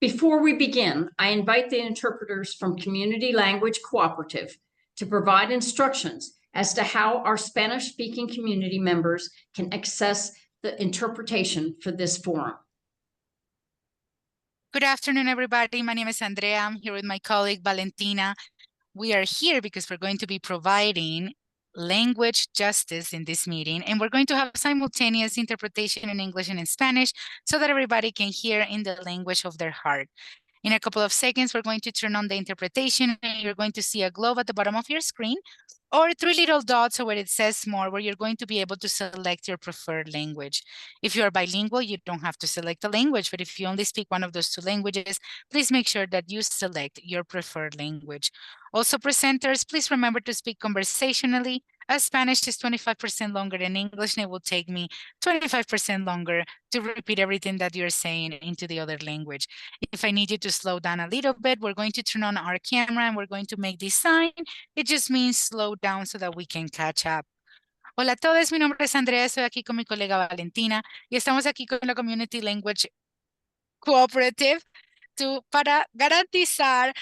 Before we begin, I invite the interpreters from Community Language Cooperative to provide instructions as to how our Spanish-speaking community members can access the interpretation for this forum. Good afternoon, everybody. My name is Andrea. I'm here with my colleague, Valentina. We are here because we're going to be providing language justice in this meeting, and we're going to have simultaneous interpretation in English and in Spanish so that everybody can hear in the language of their heart. In a couple of seconds, we're going to turn on the interpretation, and you're going to see a globe at the bottom of your screen or three little dots where it says more, where you're going to be able to select your preferred language. If you are bilingual, you don't have to select a language, but if you only speak one of those two languages, please make sure that you select your preferred language. Also, presenters, please remember to speak conversationally, as Spanish is 25% longer than English, and it will take me 25% longer to repeat everything that you're saying into the other language. If I need you to slow down a little bit, we're going to turn on our camera and we're going to make this sign. It just means slow down so that we can catch up. Hola a todos, mi nombre es Andrea, estoy aquí con mi colega Valentina y estamos aquí con la Community Language Cooperative para garantizar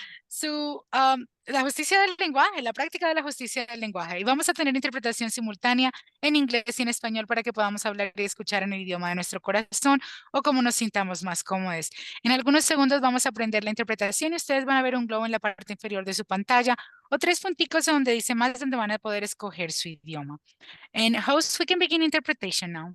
la justicia del lenguaje, la práctica de la justicia del lenguaje. Y vamos a tener interpretación simultánea en inglés y en español para que podamos hablar y escuchar en el idioma de nuestro corazón o como nos sintamos más cómodos. En algunos segundos vamos a aprender la interpretación y ustedes van a ver un globo en la parte inferior de su pantalla o tres punticos donde dice más, donde van a poder escoger su idioma. And host, we can begin interpretation now.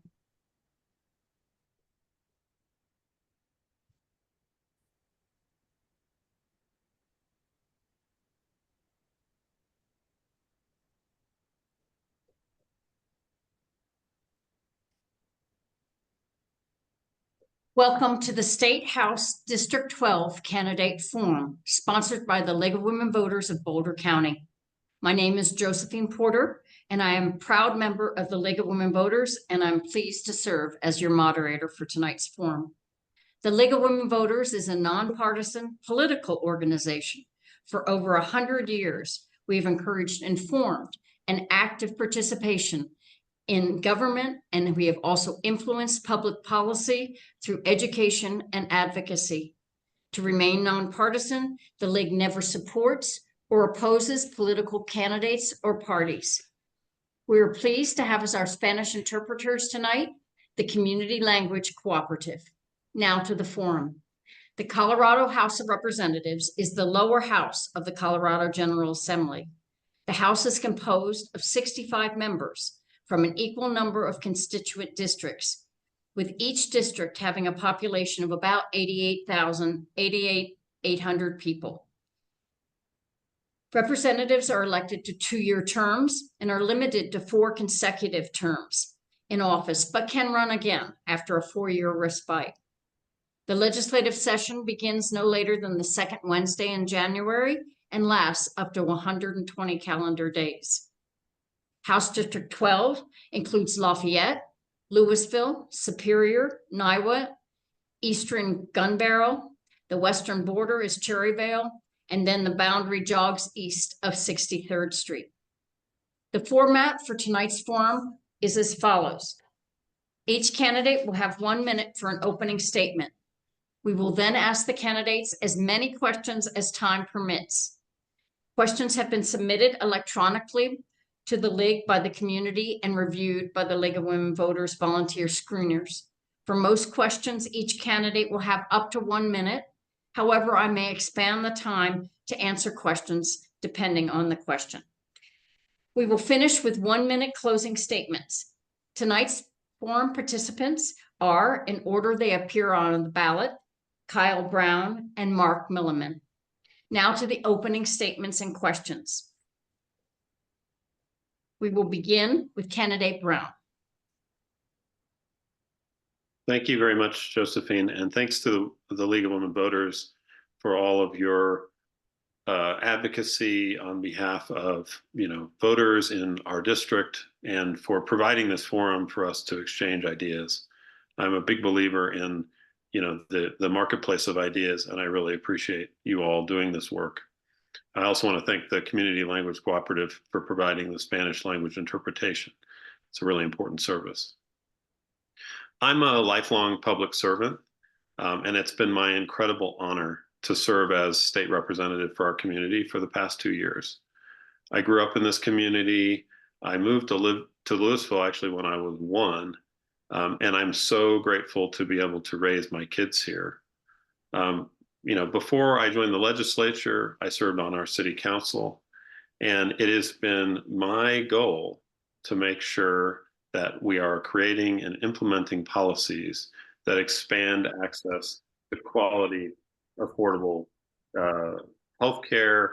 Welcome to the State House District 12 Candidate Forum, sponsored by the League of Women Voters of Boulder County. My name is Josephine Porter, and I am a proud member of the League of Women Voters, and I'm pleased to serve as your moderator for tonight's forum. The League of Women Voters is a nonpartisan political organization. For over 100 years, we've encouraged informed and active participation in government, and we have also influenced public policy through education and advocacy. To remain nonpartisan, the League never supports or opposes political candidates or parties. We are pleased to have as our Spanish interpreters tonight, the Community Language Cooperative. Now to the forum. The Colorado House of Representatives is the lower house of the Colorado General Assembly. The House is composed of 65 members from an equal number of constituent districts, with each district having a population of about 88,800 people. Representatives are elected to two-year terms and are limited to 4 consecutive terms in office, but can run again after a 4-year respite. The legislative session begins no later than the second Wednesday in January and lasts up to 120 calendar days. House District 12 includes Lafayette, Louisville, Superior, Niwot, Eastern Gun Barrel. The western border is Cherryvale, and then the boundary jogs east of 63rd Street. The format for tonight's forum is as follows. Each candidate will have 1 minute for an opening statement. We will then ask the candidates as many questions as time permits. Questions have been submitted electronically to the League by the community and reviewed by the League of Women Voters volunteer screeners. For most questions, each candidate will have up to 1 minute. However, I may expand the time to answer questions depending on the question. We will finish with 1 minute closing statements. Tonight's forum participants are, in order they appear on the ballot, Kyle Brown and Mark Milliman. Now to the opening statements and questions. We will begin with candidate Brown. Thank you very much, Josephine, and thanks to the League of Women Voters for all of your advocacy on behalf of voters in our district and for providing this forum for us to exchange ideas. I'm a big believer in the marketplace of ideas, and I really appreciate you all doing this work. I also want to thank the Community Language Cooperative for providing the Spanish language interpretation. It's a really important service. I'm a lifelong public servant. And it's been my incredible honor to serve as state representative for our community for the past 2 years. I grew up in this community. I moved to live to Louisville actually when I was 1. And I'm so grateful to be able to raise my kids here. Before I joined the legislature, I served on our city council, and it has been my goal to make sure that we are creating and implementing policies that expand access to quality, affordable healthcare,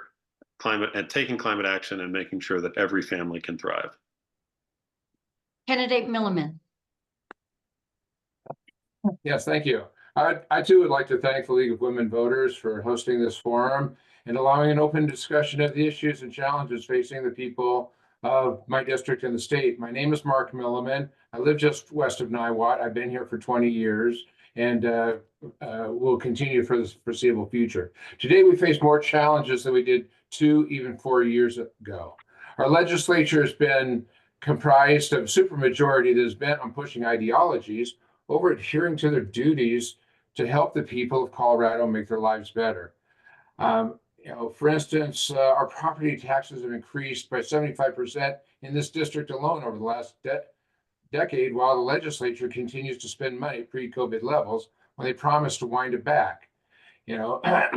climate, and taking climate action and making sure that every family can thrive. Candidate Milliman. Yes, thank you. I too would like to thank the League of Women Voters for hosting this forum and allowing an open discussion of the issues and challenges facing the people of my district and the state. My name is Mark Milliman. I live just west of Niwot. I've been here for 20 years and will continue for the foreseeable future. Today, we face more challenges than we did 2, even 4 years ago. Our legislature has been comprised of a supermajority that is bent on pushing ideologies over adhering to their duties to help the people of Colorado make their lives better. For instance, our property taxes have increased by 75% in this district alone over the last decade, while the legislature continues to spend money at pre-COVID levels when they promise to wind it back. My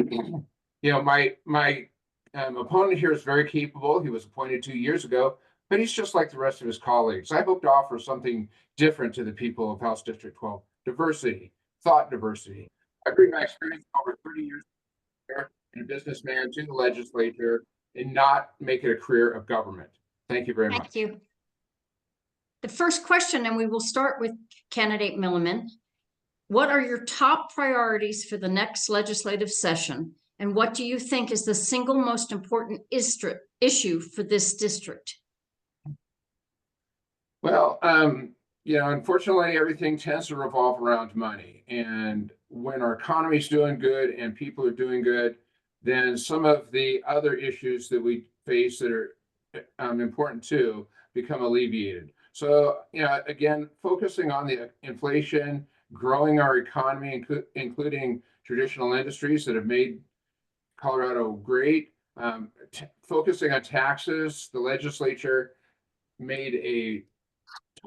opponent here is very capable. He was appointed 2 years ago, but he's just like the rest of his colleagues. I hope to offer something different to the people of House District 12. Diversity, thought diversity. I bring my experience over 30 years and a businessman to the legislature and not make it a career of government. Thank you very much. Thank you. The first question, and we will start with candidate Milliman. What are your top priorities for the next legislative session? And what do you think is the single most important issue for this district? Well, unfortunately, everything tends to revolve around money. And when our economy is doing good and people are doing good, then some of the other issues that we face that are important too become alleviated. So, again, focusing on the inflation, growing our economy, including traditional industries that have made Colorado great, focusing on taxes. The legislature made a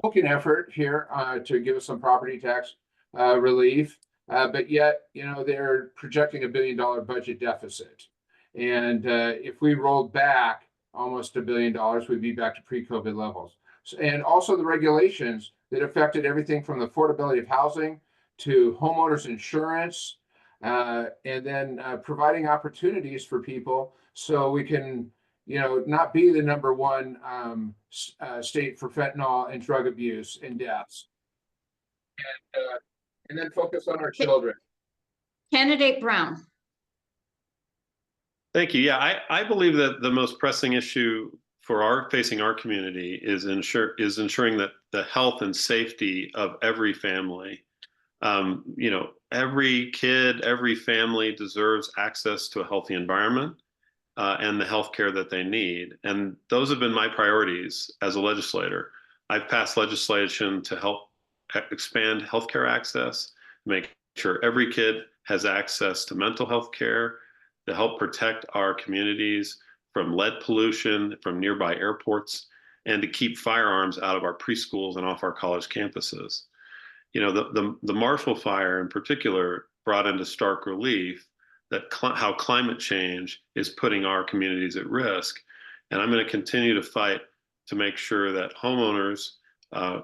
token effort here to give us some property tax relief, but yet, they're projecting $1 billion budget deficit. And if we rolled back almost $1 billion, we'd be back to pre-COVID levels. And also the regulations that affected everything from the affordability of housing to homeowners insurance, and then providing opportunities for people so we can not be the #1 state for fentanyl and drug abuse and deaths. And then focus on our children. Candidate Brown. Thank you. Yeah, I believe that the most pressing issue facing our community is ensuring that the health and safety of every family. Every kid, every family deserves access to a healthy environment. And the health care that they need. And those have been my priorities as a legislator. I've passed legislation to help expand healthcare access, make sure every kid has access to mental health care, to help protect our communities from lead pollution from nearby airports, and to keep firearms out of our preschools and off our college campuses. The Marshall Fire in particular brought into stark relief that how climate change is putting our communities at risk. And I'm going to continue to fight to make sure that homeowners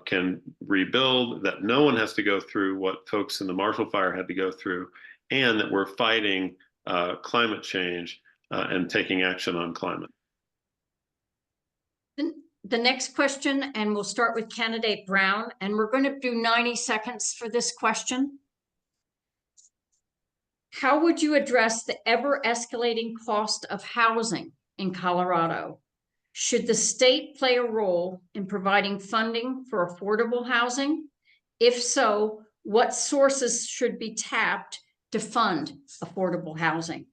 can rebuild, that no one has to go through what folks in the Marshall Fire had to go through, and that we're fighting climate change and taking action on climate. The next question, and we'll start with candidate Brown, and we're going to do 90 seconds for this question. How would you address the ever-escalating cost of housing in Colorado? Should the state play a role in providing funding for affordable housing? If so, what sources should be tapped to fund affordable housing?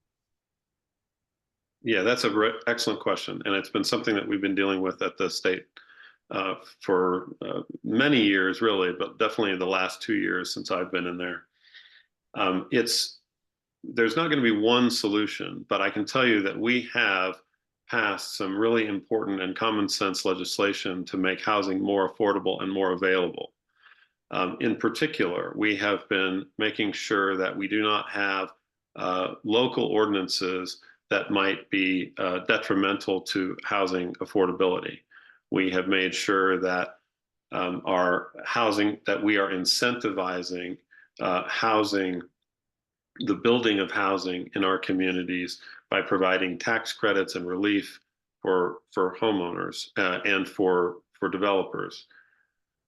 Yeah, that's an excellent question. And it's been something that we've been dealing with at the state for many years, really, but definitely the last 2 years since I've been in there. There's not going to be one solution, but I can tell you that we have passed some really important and common sense legislation to make housing more affordable and more available. In particular, we have been making sure that we do not have local ordinances that might be detrimental to housing affordability. We have made sure that our housing, that we are incentivizing housing, the building of housing in our communities by providing tax credits and relief for homeowners and for developers.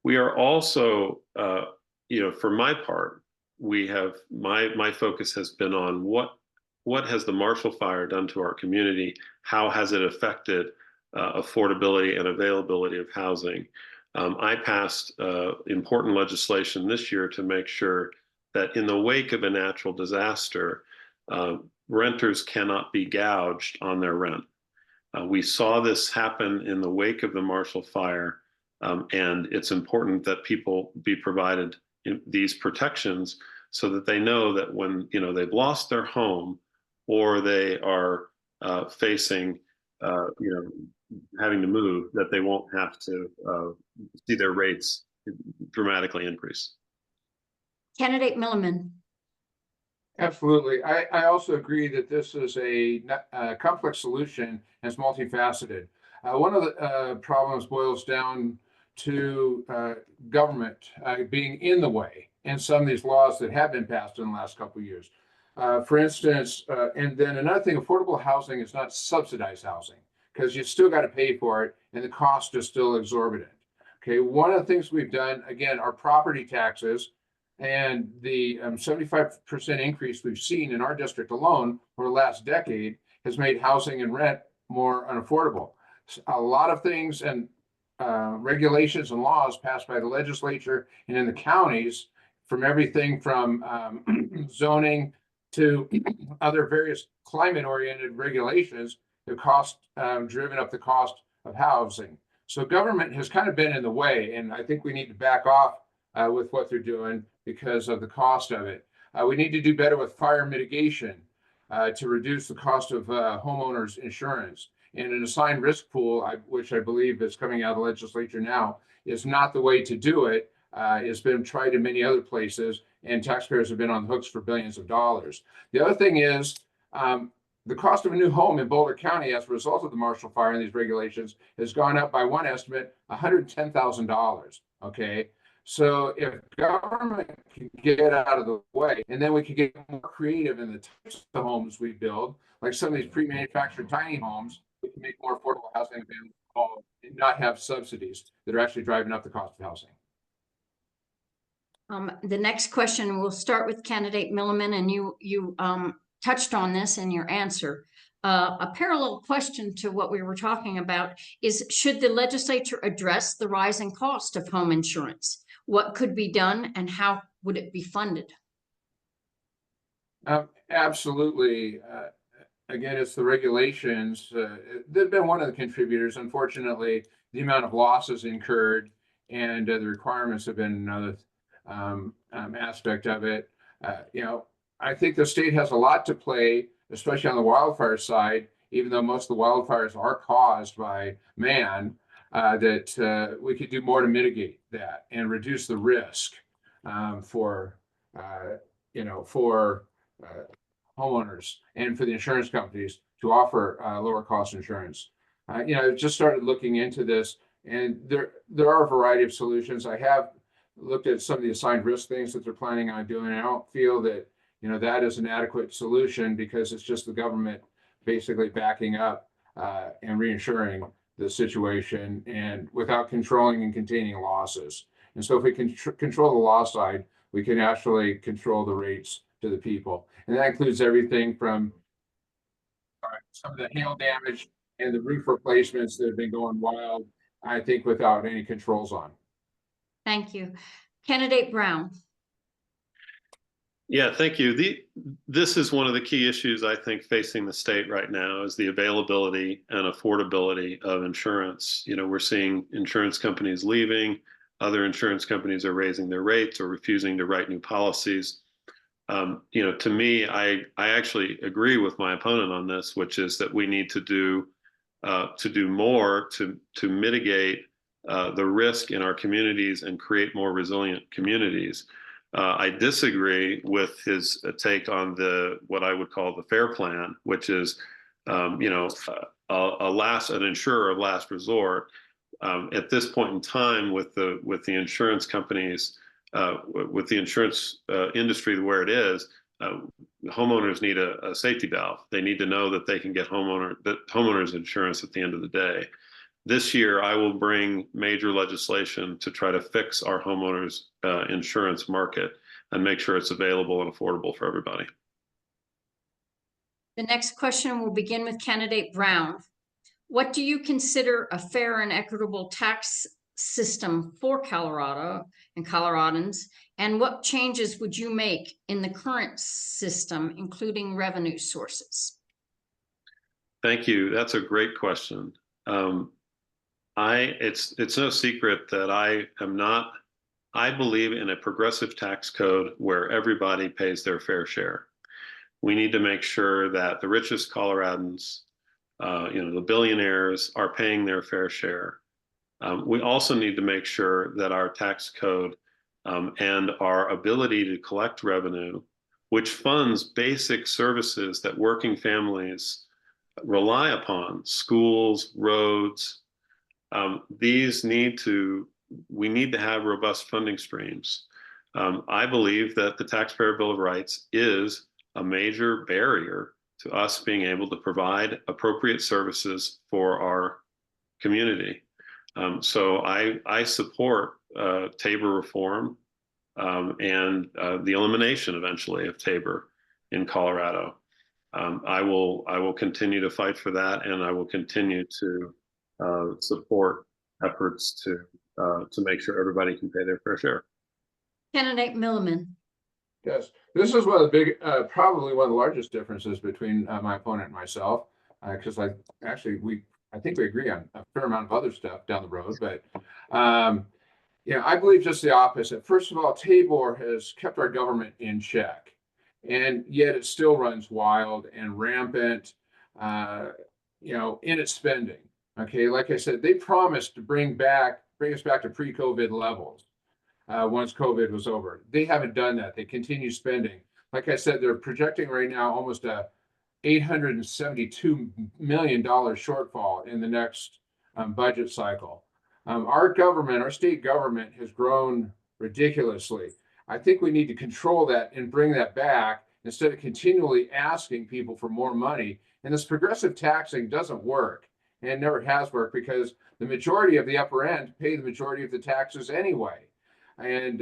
We are also, for my part, we have my focus has been on what has the Marshall Fire done to our community? How has it affected affordability and availability of housing? I passed important legislation this year to make sure that in the wake of a natural disaster, renters cannot be gouged on their rent. We saw this happen in the wake of the Marshall Fire, and it's important that people be provided these protections so that they know that when they've lost their home or they are facing having to move, that they won't have to see their rates dramatically increase. Candidate Milliman. Absolutely. I also agree that this is a complex solution and it's multifaceted. One of the problems boils down to government being in the way and some of these laws that have been passed in the last couple of years. For instance, and then another thing, affordable housing is not subsidized housing because you still got to pay for it and the cost is still exorbitant. Okay, one of the things we've done, again, our property taxes and the 75% increase we've seen in our district alone over the last decade has made housing and rent more unaffordable. A lot of things and regulations and laws passed by the legislature and in the counties, from everything from zoning to other various climate-oriented regulations, have driven up the cost of housing. So government has kind of been in the way, and I think we need to back off with what they're doing because of the cost of it. We need to do better with fire mitigation to reduce the cost of homeowners insurance. And an assigned risk pool, which I believe is coming out of the legislature now, is not the way to do it. It's been tried in many other places, and taxpayers have been on the hooks for billions of dollars. The other thing is the cost of a new home in Boulder County as a result of the Marshall Fire and these regulations has gone up by one estimate, $110,000. Okay. So if government can get out of the way, and then we can get more creative in the types of homes we build, like some of these pre-manufactured tiny homes, we can make more affordable housing available and not have subsidies that are actually driving up the cost of housing. The next question, we'll start with candidate Milliman, and you touched on this in your answer. A parallel question to what we were talking about is, should the legislature address the rising cost of home insurance? What could be done and how would it be funded? Absolutely. Again, it's the regulations. They've been one of the contributors. Unfortunately, the amount of losses incurred and the requirements have been another aspect of it. I think the state has a lot to play, especially on the wildfire side, even though most of the wildfires are caused by man, that we could do more to mitigate that and reduce the risk for homeowners and for the insurance companies to offer lower cost insurance. I've just started looking into this, and there are a variety of solutions. I have looked at some of the assigned risk things that they're planning on doing. I don't feel that that is an adequate solution because it's just the government basically backing up and reinsuring the situation and without controlling and containing losses. And so if we can control the loss side, we can actually control the rates to the people. And that includes everything from some of the hail damage and the roof replacements that have been going wild, I think, without any controls on. Thank you. Candidate Brown. Yeah, thank you. This is one of the key issues I think facing the state right now is the availability and affordability of insurance. We're seeing insurance companies leaving, other insurance companies are raising their rates or refusing to write new policies. To me, I actually agree with my opponent on this, which is that we need to do more to mitigate the risk in our communities and create more resilient communities. I disagree with his take on what I would call the FAIR plan, which is, an insurer of last resort. At this point in time, with the insurance companies, with the insurance industry where it is, homeowners need a safety valve. They need to know that they can get homeowners insurance at the end of the day. This year, I will bring major legislation to try to fix our homeowners insurance market and make sure it's available and affordable for everybody. The next question will begin with candidate Brown. What do you consider a fair and equitable tax system for Colorado and Coloradans? And what changes would you make in the current system, including revenue sources? Thank you. That's a great question. It's no secret that I believe in a progressive tax code where everybody pays their fair share. We need to make sure that the richest Coloradans, the billionaires, are paying their fair share. We also need to make sure that our tax code and our ability to collect revenue, which funds basic services that working families rely upon, schools, roads, we need to have robust funding streams. I believe that the Taxpayer Bill of Rights is a major barrier to us being able to provide appropriate services for our community. So I support Tabor reform and the elimination eventually of Tabor in Colorado. I will continue to fight for that, and I will continue to support efforts to make sure everybody can pay their fair share. Candidate Milliman. Yes, this is one of the probably one of the largest differences between my opponent and myself, because I think we agree on a fair amount of other stuff down the road, but I believe just the opposite. First of all, Tabor has kept our government in check, and yet it still runs wild and rampant, in its spending. Okay, like I said, they promised to bring us back to pre-COVID levels once COVID was over. They haven't done that. They continue spending. Like I said, they're projecting right now almost a $872 million shortfall in the next budget cycle. Our state government has grown ridiculously. I think we need to control that and bring that back instead of continually asking people for more money. And this progressive taxing doesn't work, and it never has worked, because the majority of the upper end pay the majority of the taxes anyway. And,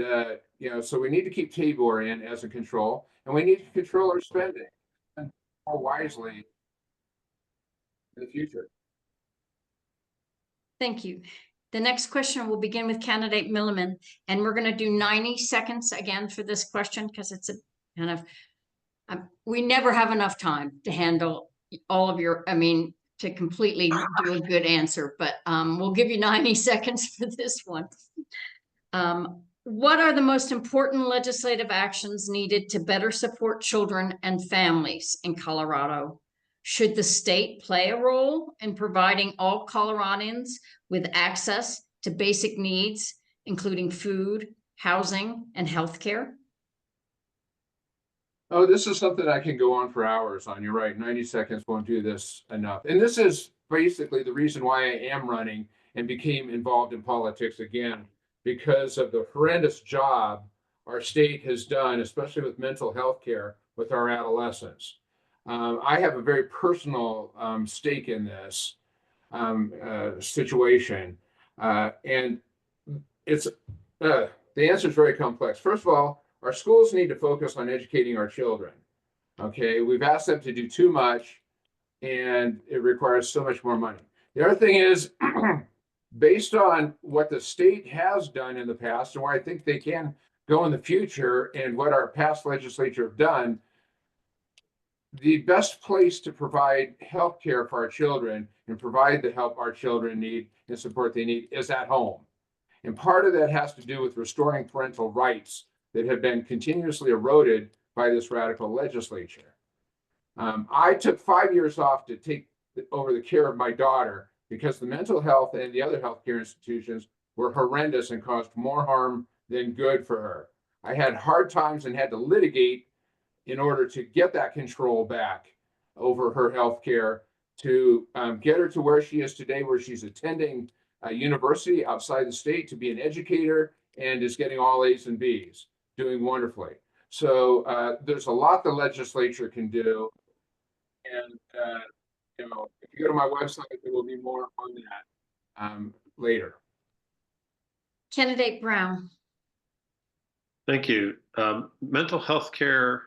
so we need to keep Tabor in as a control, and we need to control our spending more wisely in the future. Thank you. The next question will begin with candidate Milliman, and we're going to do 90 seconds again for this question, because it's a kind of, we never have enough time to handle all of to completely do a good answer, but we'll give you 90 seconds for this one. What are the most important legislative actions needed to better support children and families in Colorado? Should the state play a role in providing all Coloradans with access to basic needs, including food, housing, and healthcare? Oh, this is something I can go on for hours on. You're right. 90 seconds won't do this enough. And this is basically the reason why I am running and became involved in politics again, because of the horrendous job our state has done, especially with mental health care with our adolescents. I have a very personal stake in this situation. And it's the answer is very complex. First of all, our schools need to focus on educating our children. Okay, we've asked them to do too much, and it requires so much more money. The other thing is, based on what the state has done in the past and where I think they can go in the future, and what our past legislature have done, the best place to provide health care for our children and provide the help our children need and support they need is at home. And part of that has to do with restoring parental rights that have been continuously eroded by this radical legislature. I took 5 years off to take over the care of my daughter because the mental health and the other healthcare institutions were horrendous and caused more harm than good for her. I had hard times and had to litigate in order to get that control back over her healthcare, to get her to where she is today, where she's attending a university outside the state to be an educator and is getting all A's and B's, doing wonderfully. So there's a lot the legislature can do. And, you know, if you go to my website, there will be more on that later. Candidate Brown. Thank you. Mental health care,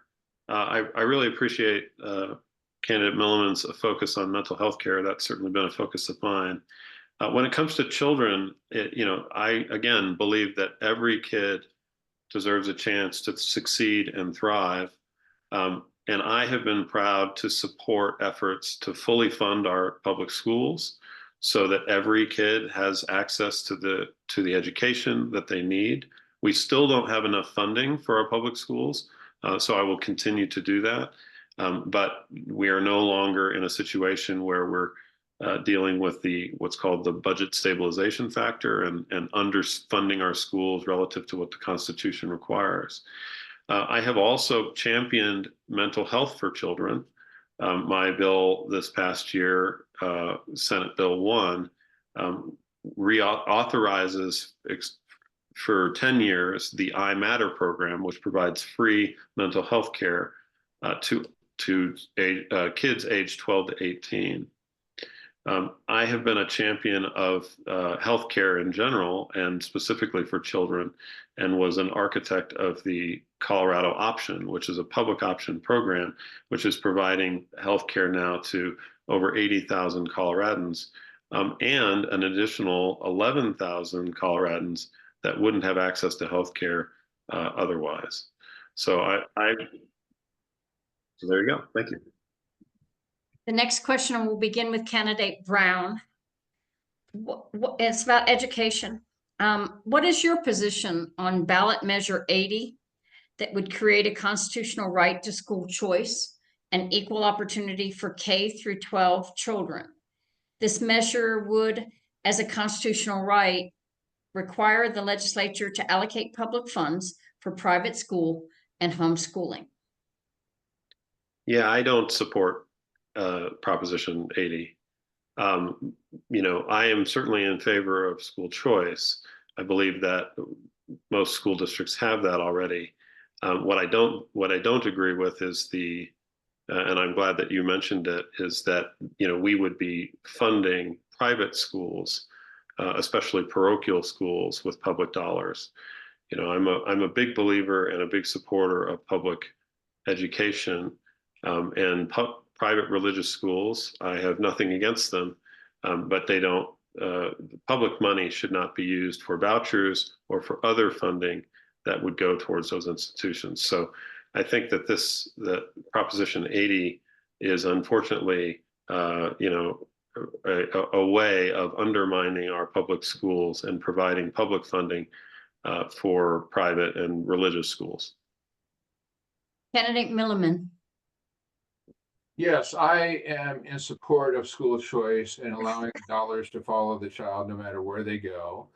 I really appreciate Candidate Milliman's focus on mental health care. That's certainly been a focus of mine. When it comes to children, I, again, believe that every kid deserves a chance to succeed and thrive. And I have been proud to support efforts to fully fund our public schools so that every kid has access to the education that they need. We still don't have enough funding for our public schools, so I will continue to do that. But we are no longer in a situation where we're dealing with what's called the budget stabilization factor and underfunding our schools relative to what the Constitution requires. I have also championed mental health for children. My bill this past year, Senate Bill 1, reauthorizes for 10 years the iMatter program, which provides free mental health care to kids aged 12 to 18. I have been a champion of healthcare in general and specifically for children, and was an architect of the Colorado Option, which is a public option program, which is providing healthcare now to over 80,000 Coloradans and an additional 11,000 Coloradans that wouldn't have access to healthcare otherwise. So so there you go. Thank you. The next question will begin with Candidate Brown. It's about education. What is your position on ballot measure 80 that would create a constitutional right to school choice and equal opportunity for K through 12 children? This measure would, as a constitutional right, require the legislature to allocate public funds for private school and homeschooling. Yeah, I don't support Proposition 80. I am certainly in favor of school choice. I believe that most school districts have that already. What I don't agree with is and I'm glad that you mentioned it, is that we would be funding private schools, especially parochial schools, with public dollars. I'm a big believer and a big supporter of public education, and private religious schools. I have nothing against them, but they don't. Public money should not be used for vouchers or for other funding that would go towards those institutions. So I think that that Proposition 80 is unfortunately, a way of undermining our public schools and providing public funding for private and religious schools. Candidate Milliman. Yes, I am in support of school choice and allowing dollars to follow the child no matter where they go.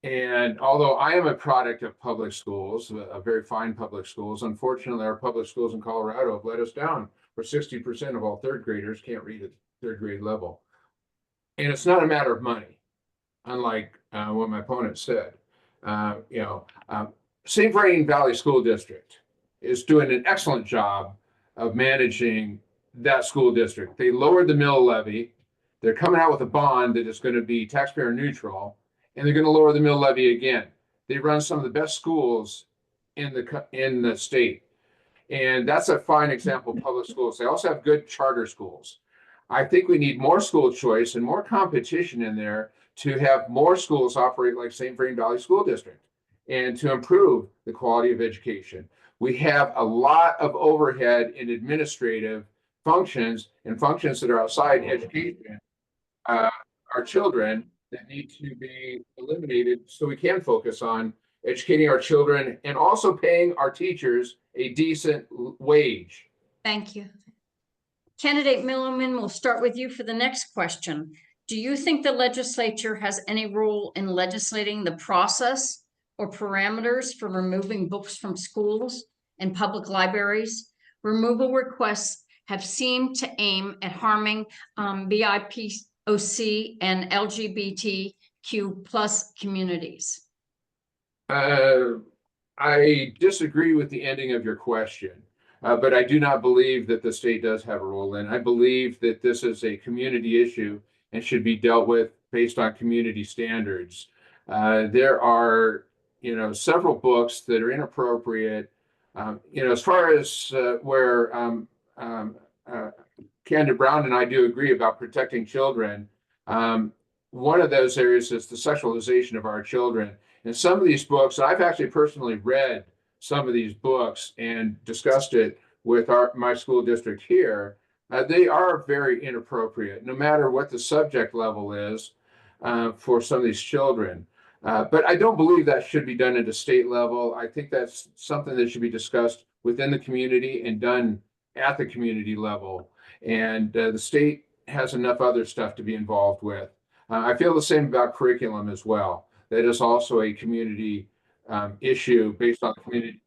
And although I am a product of public schools, a very fine public schools, unfortunately, our public schools in Colorado have let us down, where 60% of all third graders can't read at third grade level. And it's not a matter of money, unlike what my opponent said. St. Vrain Valley School District is doing an excellent job of managing that school district. They lowered the mill levy. They're coming out with a bond that is going to be taxpayer neutral, and they're going to lower the mill levy again. They run some of the best schools in the state, and that's a fine example of public schools. They also have good charter schools. I think we need more school choice and more competition in there to have more schools operate like St. Vrain Valley School District and to improve the quality of education. We have a lot of overhead in administrative functions and functions that are outside education, our children, that need to be eliminated so we can focus on educating our children and also paying our teachers a decent wage. Thank you. Candidate Milliman, we'll start with you for the next question. Do you think the legislature has any role in legislating the process or parameters for removing books from schools and public libraries? Removal requests have seemed to aim at harming BIPOC and LGBTQ plus communities. I disagree with the ending of your question, but I do not believe that the state does have a role in. I believe that this is a community issue and should be dealt with based on community standards. There are, several books that are inappropriate. As far as where Candidate Brown and I do agree about protecting children, one of those areas is the sexualization of our children. And some of these books, I've actually personally read some of these books and discussed it with my school district here. They are very inappropriate, no matter what the subject level is for some of these children. But I don't believe that should be done at a state level. I think that's something that should be discussed within the community and done at the community level. And the state has enough other stuff to be involved with. I feel the same about curriculum as well. That is also a community issue based on the community.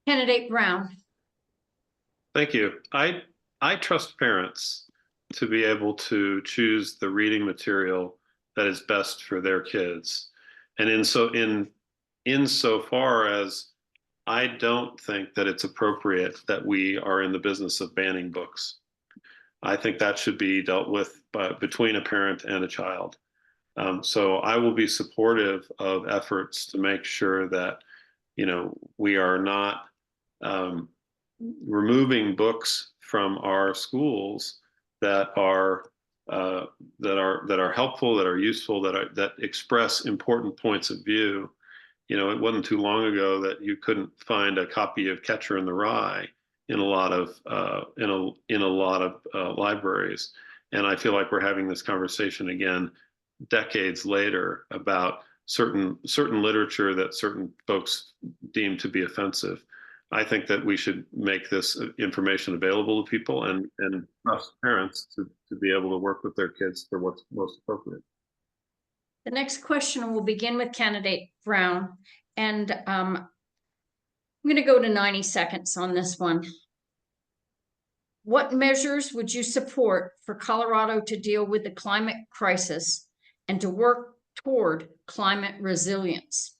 Candidate Brown. Thank you. I trust parents to be able to choose the reading material that is best for their kids. And insofar as I don't think that it's appropriate that we are in the business of banning books. I think that should be dealt with between a parent and a child. So I will be supportive of efforts to make sure that, we are not removing books from our schools that are helpful, that are useful, that express important points of view. It wasn't too long ago that you couldn't find a copy of Catcher in the Rye in a lot of libraries, and I feel like we're having this conversation again decades later about certain literature that certain folks deem to be offensive. I think that we should make this information available to people and trust parents to be able to work with their kids for what's most appropriate. The next question will begin with Candidate Brown, and I'm going to go to 90 seconds on this one. What measures would you support for Colorado to deal with the climate crisis and to work toward climate resilience?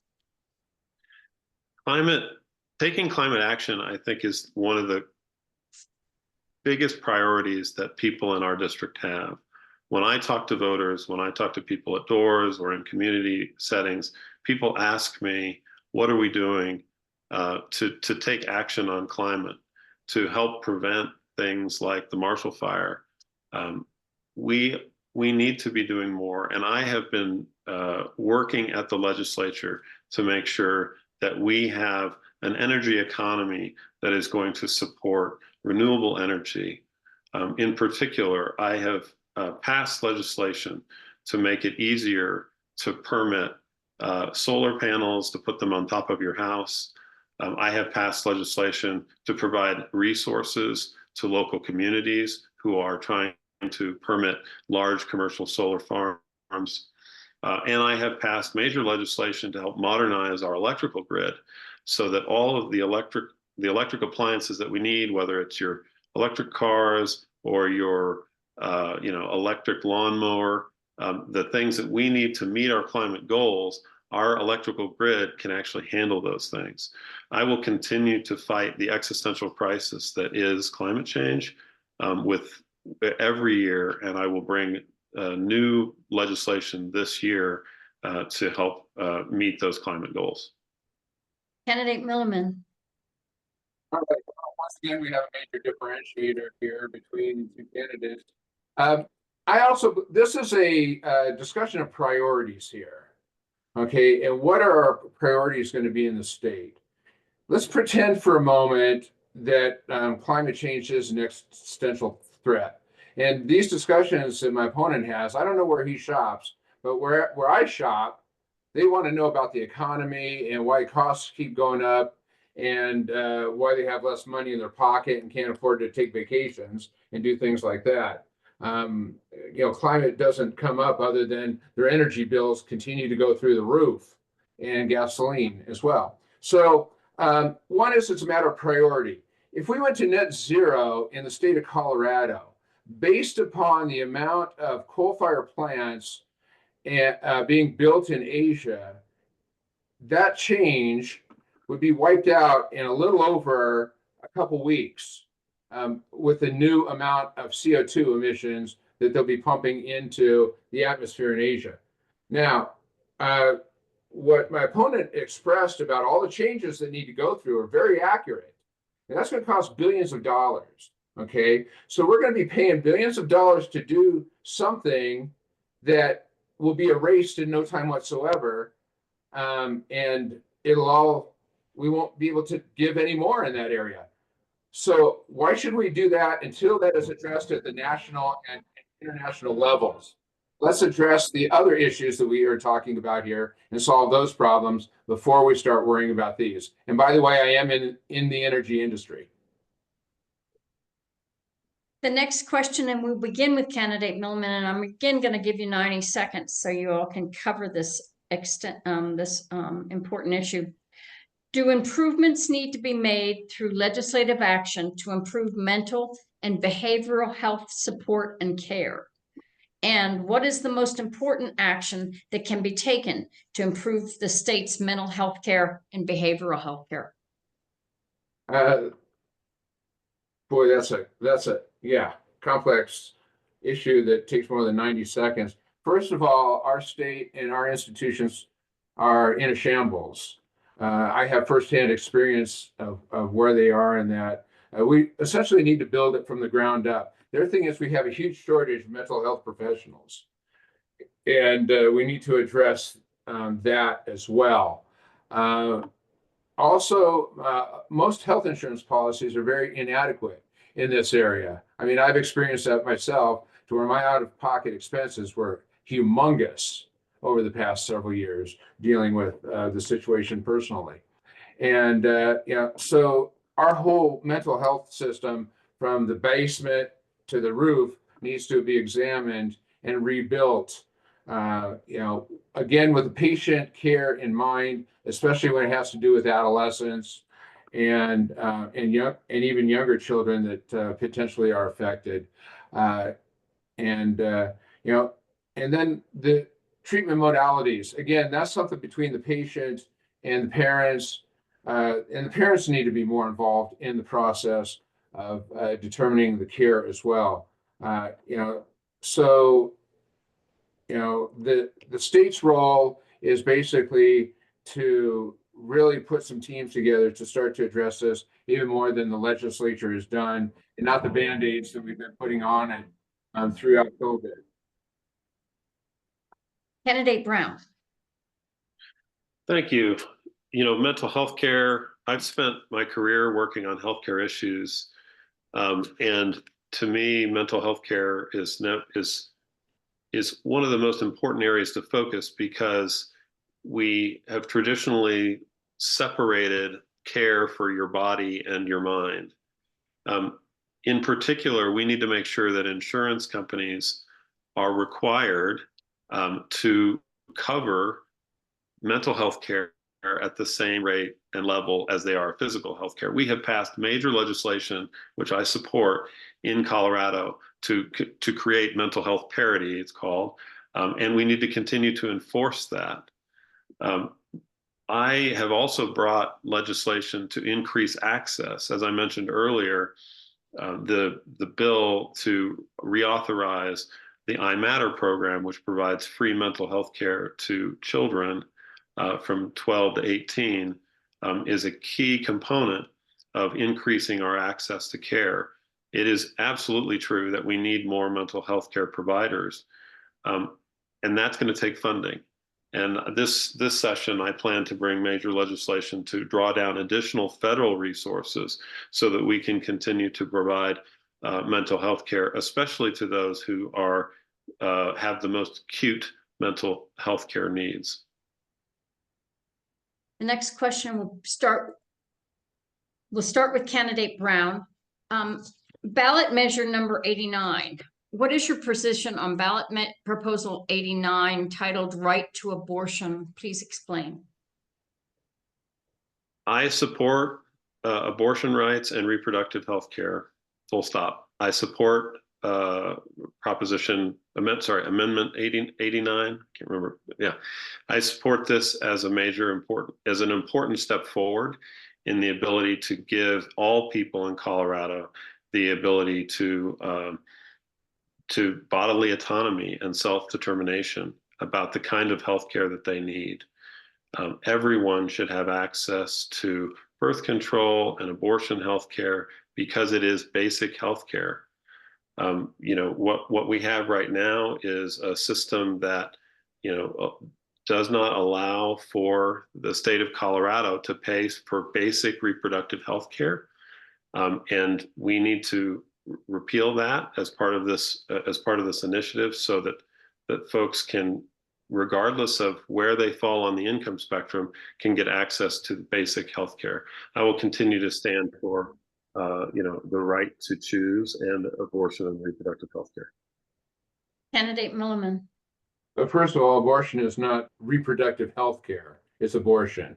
Taking climate action, I think, is one of the biggest priorities that people in our district have. When I talk to voters, when I talk to people at doors or in community settings, people ask me, what are we doing to take action on climate, to help prevent things like the Marshall Fire? We need to be doing more. And I have been working at the legislature to make sure that we have an energy economy that is going to support renewable energy. In particular, I have passed legislation to make it easier to permit solar panels, to put them on top of your house. I have passed legislation to provide resources to local communities who are trying to permit large commercial solar farms. And I have passed major legislation to help modernize our electrical grid so that all of the electric appliances that we need, whether it's your electric cars or your electric lawnmower, the things that we need to meet our climate goals, our electrical grid can actually handle those things. I will continue to fight the existential crisis that is climate change with every year, and I will bring new legislation this year to help meet those climate goals. Candidate Milliman. All right. Once again, we have a major differentiator here between the two candidates. This is a discussion of priorities here. Okay, and what are our priorities going to be in the state? Let's pretend for a moment that climate change is an existential threat. And these discussions that my opponent has, I don't know where he shops, but where I shop, They want to know about the economy and why costs keep going up, and why they have less money in their pocket and can't afford to take vacations and do things like that. Climate doesn't come up other than their energy bills continue to go through the roof, and gasoline as well. So one is, it's a matter of priority. If we went to net zero in the state of Colorado, based upon the amount of coal-fired plants being built in Asia, that change would be wiped out in a little over a couple weeks, with the new amount of CO2 emissions that they'll be pumping into the atmosphere in Asia. Now, what my opponent expressed about all the changes that need to go through are very accurate. And that's going to cost billions of dollars. Okay, so we're going to be paying billions of dollars to do something that will be erased in no time whatsoever, and we won't be able to give any more in that area. So why should we do that until that is addressed at the national and international levels? Let's address the other issues that we are talking about here and solve those problems before we start worrying about these. And by the way, I am in the energy industry. The next question, and we'll begin with candidate Millman, and I'm again going to give you 90 seconds so you all can cover this important issue. Do improvements need to be made through legislative action to improve mental and behavioral health support and care? And what is the most important action that can be taken to improve the state's mental health care and behavioral health care? Boy, that's a complex issue that takes more than 90 seconds. First of all, our state and our institutions are in a shambles. I have firsthand experience of where they are in that. We essentially need to build it from the ground up. The other thing is we have a huge shortage of mental health professionals, and we need to address that as well. Also, most health insurance policies are very inadequate in this area. I mean, I've experienced that myself, to where my out-of-pocket expenses were humongous over the past several years dealing with the situation personally. And so our whole mental health system, from the basement to the roof, needs to be examined and rebuilt. Again, with the patient care in mind, especially when it has to do with adolescents and even younger children that potentially are affected, and then the treatment modalities. Again, that's something between the patient and the parents, and the parents need to be more involved in the process of determining the care as well. So the state's role is basically to really put some teams together to start to address this even more than the legislature has done, and not the Band-Aids that we've been putting on it throughout COVID. Candidate Brown. Thank you. Mental health care, I've spent my career working on healthcare issues. And to me, mental health care is one of the most important areas to focus, because we have traditionally separated care for your body and your mind. In particular, we need to make sure that insurance companies are required to cover mental health care at the same rate and level as they are physical health care. We have passed major legislation, which I support, in Colorado to create mental health parity, it's called, and we need to continue to enforce that. I have also brought legislation to increase access. As I mentioned earlier, the bill to reauthorize the iMatter program, which provides free mental health care to children from 12 to 18, is a key component of increasing our access to care. It is absolutely true that we need more mental health care providers, and that's going to take funding. And this session, I plan to bring major legislation to draw down additional federal resources so that we can continue to provide mental health care, especially to those who have the most acute mental health care needs. The next question we'll start with candidate Brown. Ballot measure number 89. What is your position on proposal 89 titled Right to Abortion? Please explain. I support abortion rights and reproductive health care, full stop. I support Amendment 89. Can't remember. Yeah, I support this as an important step forward in the ability to give all people in Colorado the ability to bodily autonomy and self-determination about the kind of health care that they need. Everyone should have access to birth control and abortion health care because it is basic health care. What we have right now is a system that, does not allow for the state of Colorado to pay for basic reproductive health care. And we need to repeal that as part of this initiative so that folks can, regardless of where they fall on the income spectrum, can get access to basic health care. I will continue to stand for the right to choose and abortion and reproductive health care. Candidate Milliman. But first of all, abortion is not reproductive health care, it's abortion.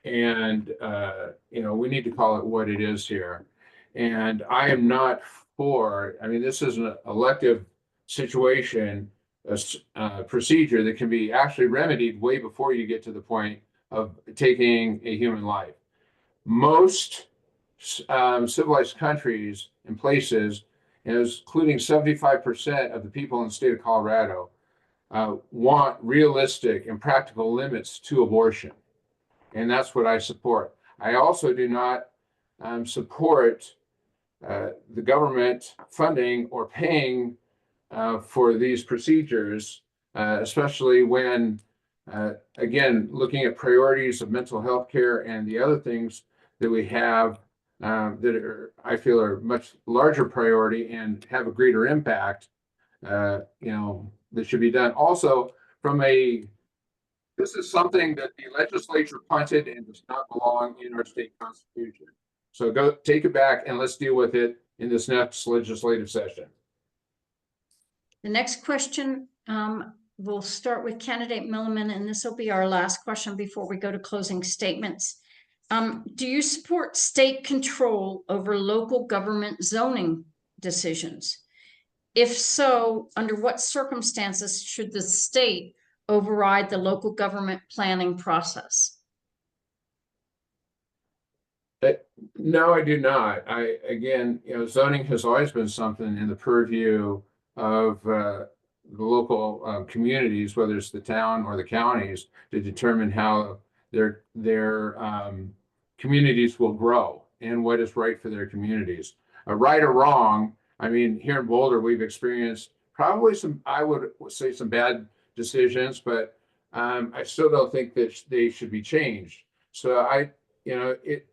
And, we need to call it what it is here. And I am not this is an elective situation, a procedure that can be actually remedied way before you get to the point of taking a human life. Most civilized countries and places, including 75% of the people in the state of Colorado, want realistic and practical limits to abortion. And that's what I support. I also do not support the government funding or paying for these procedures, especially when, again, looking at priorities of mental health care and the other things that we have I feel are much larger priority and have a greater impact, that should be done. Also, this is something that the legislature punted and does not belong in our state constitution. So go take it back and let's deal with it in this next legislative session. The next question, we'll start with candidate Milliman, and this will be our last question before we go to closing statements. Do you support state control over local government zoning decisions? If so, under what circumstances should the state override the local government planning process? No, I do not. Again, zoning has always been something in the purview of the local communities, whether it's the town or the counties, to determine how their communities will grow and what is right for their communities. Right or wrong, here in Boulder, we've experienced probably I would say some bad decisions, but I still don't think that they should be changed. So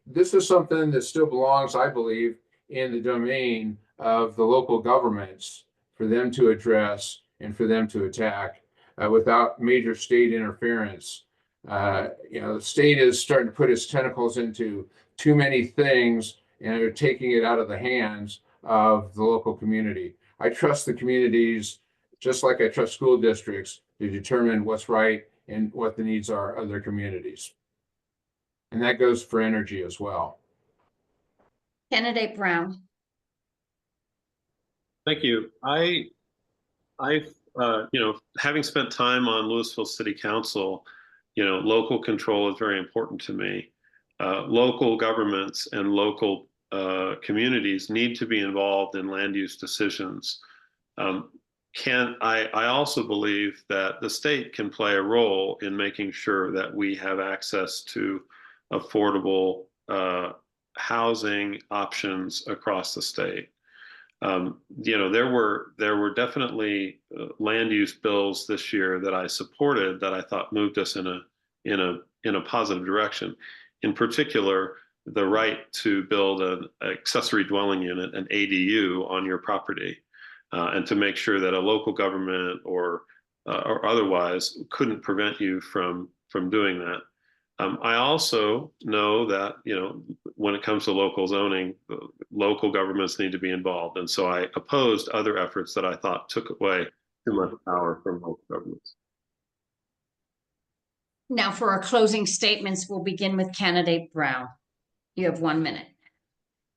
this is something that still belongs, I believe, in the domain of the local governments for them to address and for them to attack without major state interference. The state is starting to put its tentacles into too many things and are taking it out of the hands of the local community. I trust the communities, just like I trust school districts, to determine what's right and what the needs are of their communities. And that goes for energy as well. Candidate Brown. Thank you. Having spent time on Louisville City Council, local control is very important to me. Local governments and local communities need to be involved in land use decisions. I also believe that the state can play a role in making sure that we have access to affordable housing options across the state. There were definitely land use bills this year that I supported that I thought moved us in a positive direction. In particular, the right to build an accessory dwelling unit, an ADU, on your property, and to make sure that a local government or otherwise couldn't prevent you from doing that. I also know that, when it comes to local zoning, local governments need to be involved. And so I opposed other efforts that I thought took away too much power from local governments. Now for our closing statements, we'll begin with candidate Brown. You have 1 minute.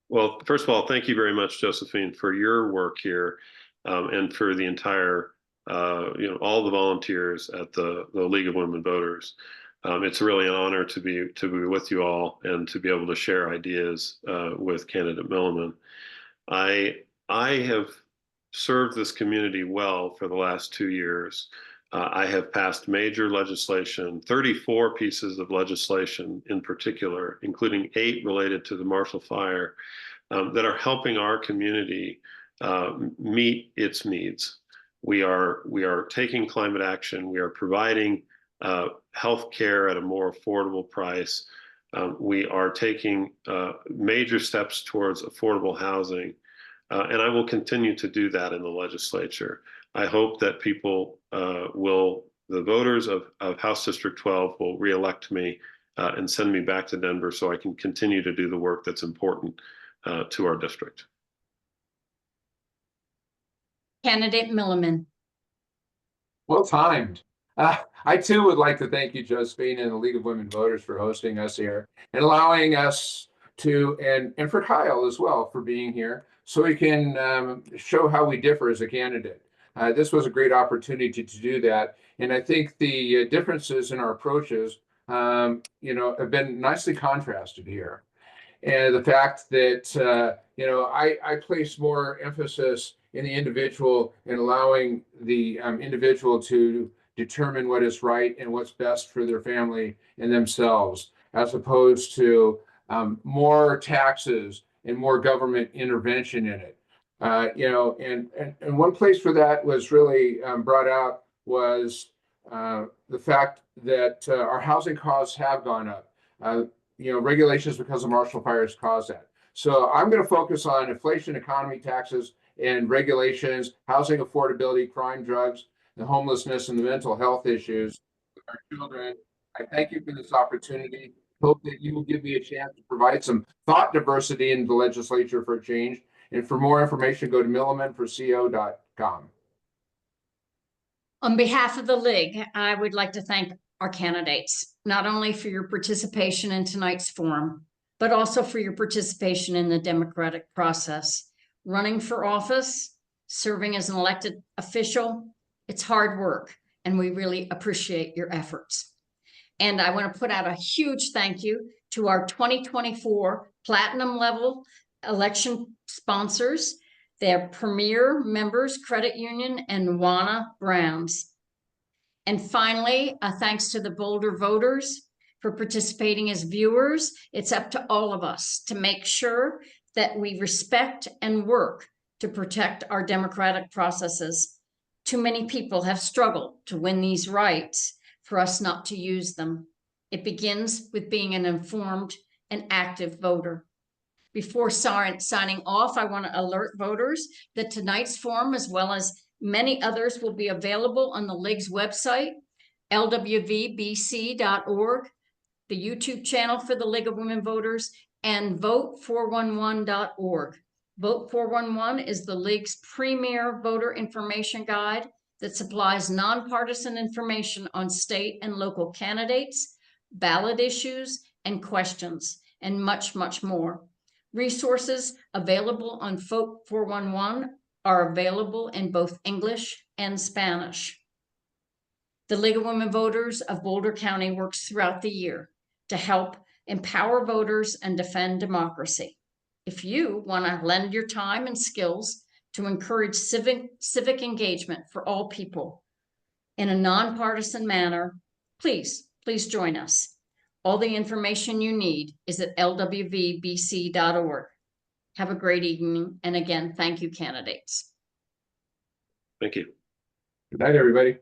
Well, first of all, thank you very much, Josephine, for your work here, and for the entire, all the volunteers at the League of Women Voters. It's really an honor to be with you all and to be able to share ideas with candidate Milliman. I have served this community well for the last 2 years. I have passed major legislation, 34 pieces of legislation in particular, including 8 related to the Marshall Fire, that are helping our community meet its needs. We are taking climate action. We are providing health care at a more affordable price. We are taking major steps towards affordable housing. And I will continue to do that in the legislature. I hope that people the voters of House District 12 will reelect me and send me back to Denver so I can continue to do the work that's important to our district. Candidate Milliman. Well timed. I too would like to thank you, Josephine, and the League of Women Voters for hosting us here and allowing us to, and for Kyle as well for being here, so we can show how we differ as a candidate. This was a great opportunity to do that, and I think the differences in our approaches, have been nicely contrasted here. And the fact that I place more emphasis in the individual and allowing the individual to determine what is right and what's best for their family and themselves, as opposed to more taxes and more government intervention in it. And one place where that was really brought out was the fact that our housing costs have gone up. Regulations because of Marshall fires caused that. So I'm going to focus on inflation, economy, taxes, and regulations, housing affordability, crime, drugs, the homelessness, and the mental health issues with our children. I thank you for this opportunity. Hope that you will give me a chance to provide some thought diversity in the legislature for a change. And for more information, go to millimanforco.com. On behalf of the League, I would like to thank our candidates, not only for your participation in tonight's forum, but also for your participation in the democratic process. Running for office, serving as an elected official, it's hard work, and we really appreciate your efforts. And I want to put out a huge thank you to our 2024 platinum level election sponsors, their premier members, Credit Union and Wana Browns. And finally, a thanks to the Boulder voters for participating as viewers. It's up to all of us to make sure that we respect and work to protect our democratic processes. Too many people have struggled to win these rights for us not to use them. It begins with being an informed and active voter. Before signing off, I want to alert voters that tonight's forum, as well as many others, will be available on the League's website, lwvbc.org, the YouTube channel for the League of Women Voters, and vote411.org. Vote 411 is the League's premier voter information guide that supplies nonpartisan information on state and local candidates, ballot issues, and questions, and much, much more. Resources available on Vote 411 are available in both English and Spanish. The League of Women Voters of Boulder County works throughout the year to help empower voters and defend democracy. If you want to lend your time and skills to encourage civic engagement for all people in a nonpartisan manner, please join us. All the information you need is at lwvbc.org. Have a great evening. And again, thank you, candidates. Thank you. Good night, everybody.